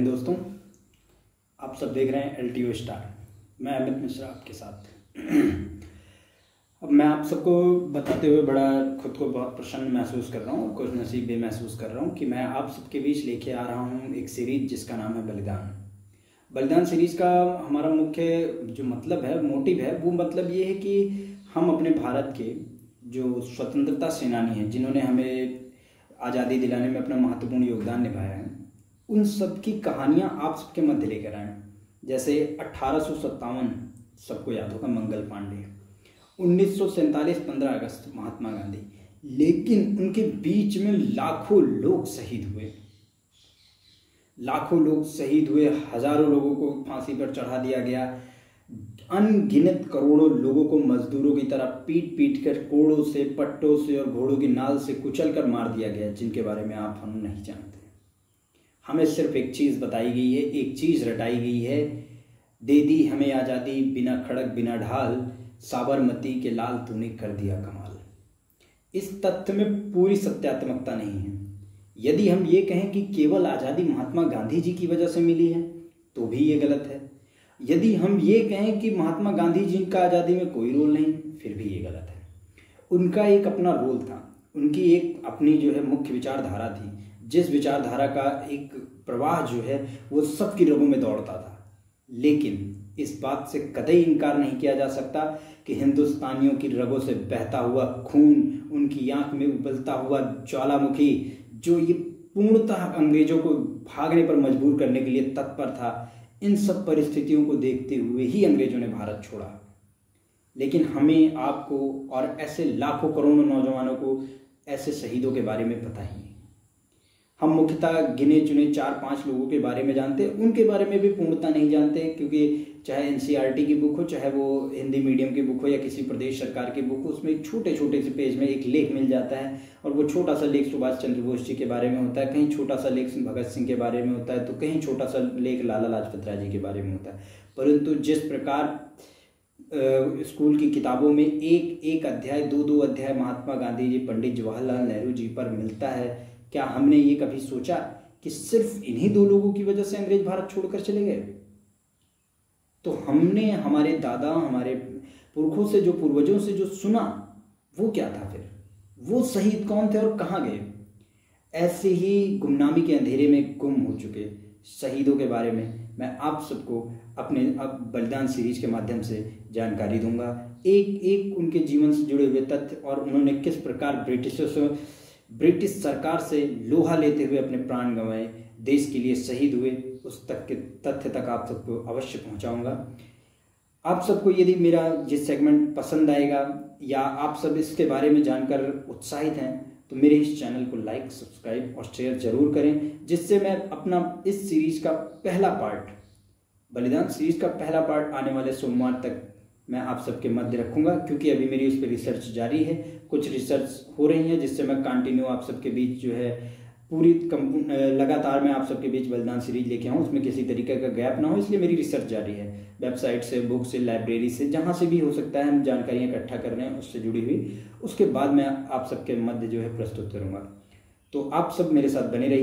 हिंद दोस्तों, आप सब देख रहे हैं LTO स्टार। मैं अमित मिश्रा आपके साथ। अब मैं आप सबको बताते हुए बड़ा खुद को बहुत प्रसन्न महसूस कर रहा हूँ और कुछ नसीब भी महसूस कर रहा हूँ कि मैं आप सबके बीच लेके आ रहा हूँ एक सीरीज जिसका नाम है बलिदान सीरीज का हमारा मुख्य जो मतलब है, मोटिव है, वो मतलब ये है कि हम अपने भारत के जो स्वतंत्रता सेनानी हैं, जिन्होंने हमें आज़ादी दिलाने में अपना महत्वपूर्ण योगदान निभाया है, उन सब की कहानियाँ आप सबके मध्य लेकर आए। जैसे 1857 सबको याद होगा, मंगल पांडे। 1947 15 अगस्त महात्मा गांधी। लेकिन उनके बीच में लाखों लोग शहीद हुए, हजारों लोगों को फांसी पर चढ़ा दिया गया, अनगिनत करोड़ों लोगों को मजदूरों की तरह पीट पीट कर कोड़ों से, पट्टों से और घोड़ों की नाल से कुचल कर मार दिया गया, जिनके बारे में हम नहीं जानते। हमें सिर्फ एक चीज़ बताई गई है, एक चीज़ रटाई गई है, दे दी हमें आज़ादी बिना खड़क बिना ढाल, साबरमती के लाल तूने कर दिया कमाल। इस तथ्य में पूरी सत्यात्मकता नहीं है। यदि हम ये कहें कि केवल आज़ादी महात्मा गांधी जी की वजह से मिली है तो भी ये गलत है। यदि हम ये कहें कि महात्मा गांधी जी का आज़ादी में कोई रोल नहीं, फिर भी ये गलत है। उनका एक अपना रोल था, उनकी एक अपनी जो है मुख्य विचारधारा थी, जिस विचारधारा का एक प्रवाह जो है वो सबकी रगों में दौड़ता था। लेकिन इस बात से कतई इनकार नहीं किया जा सकता कि हिंदुस्तानियों की रगों से बहता हुआ खून, उनकी आंख में उबलता हुआ ज्वालामुखी, जो ये पूर्णतः अंग्रेजों को भागने पर मजबूर करने के लिए तत्पर था, इन सब परिस्थितियों को देखते हुए ही अंग्रेजों ने भारत छोड़ा। लेकिन हमें, आपको और ऐसे लाखों करोड़ों नौजवानों को ऐसे शहीदों के बारे में पता ही नहीं। हम मुख्यतः गिने चुने 4-5 लोगों के बारे में जानते हैं, उनके बारे में भी पूर्णतः नहीं जानते, क्योंकि चाहे NCERT की बुक हो, चाहे वो हिंदी मीडियम की बुक हो या किसी प्रदेश सरकार की बुक हो, उसमें एक छोटे छोटे से पेज में एक लेख मिल जाता है, और वो छोटा सा लेख सुभाष चंद्र बोस जी के बारे में होता है, कहीं छोटा सा लेख भगत सिंह के बारे में होता है, तो कहीं छोटा सा लेख लाला लाजपत राय जी के बारे में होता है। परंतु जिस प्रकार स्कूल की किताबों में एक अध्याय, 2 अध्याय महात्मा गांधी जी, पंडित जवाहरलाल नेहरू जी पर मिलता है, क्या हमने ये कभी सोचा कि सिर्फ इन्हीं 2 लोगों की वजह से अंग्रेज भारत छोड़कर चले गए? तो हमने हमारे दादा, हमारे पुरखों से, जो पूर्वजों से जो सुना, वो क्या था? फिर वो शहीद कौन थे और कहाँ गए? ऐसे ही गुमनामी के अंधेरे में गुम हो चुके शहीदों के बारे में मैं आप सबको अपने अब बलिदान सीरीज के माध्यम से जानकारी दूंगा। एक उनके जीवन से जुड़े हुए तथ्य, और उन्होंने किस प्रकार ब्रिटिश सरकार से लोहा लेते हुए अपने प्राण गंवाए, देश के लिए शहीद हुए, उस तक के तथ्य तक आप सबको अवश्य पहुंचाऊंगा। आप सबको यदि मेरा जिस सेगमेंट पसंद आएगा या आप सब इसके बारे में जानकर उत्साहित हैं, तो मेरे इस चैनल को लाइक, सब्सक्राइब और शेयर जरूर करें, जिससे मैं अपना इस सीरीज का पहला पार्ट, बलिदान सीरीज का पहला पार्ट आने वाले सोमवार तक मैं आप सबके मध्य रखूंगा, क्योंकि अभी मेरी उस पर रिसर्च जारी है, कुछ रिसर्च हो रही है, जिससे मैं कंटिन्यू आप सबके बीच जो है पूरी लगातार मैं आप सबके बीच बलिदान सीरीज लेके आऊँ, उसमें किसी तरीके का गैप ना हो, इसलिए मेरी रिसर्च जारी है। वेबसाइट से, बुक से, लाइब्रेरी से, जहाँ से भी हो सकता है हम जानकारियाँ इकट्ठा कर रहे हैं, उससे जुड़ी हुई, उसके बाद मैं आप सबके मध्य जो है प्रस्तुत करूँगा। तो आप सब मेरे साथ बने रहिए।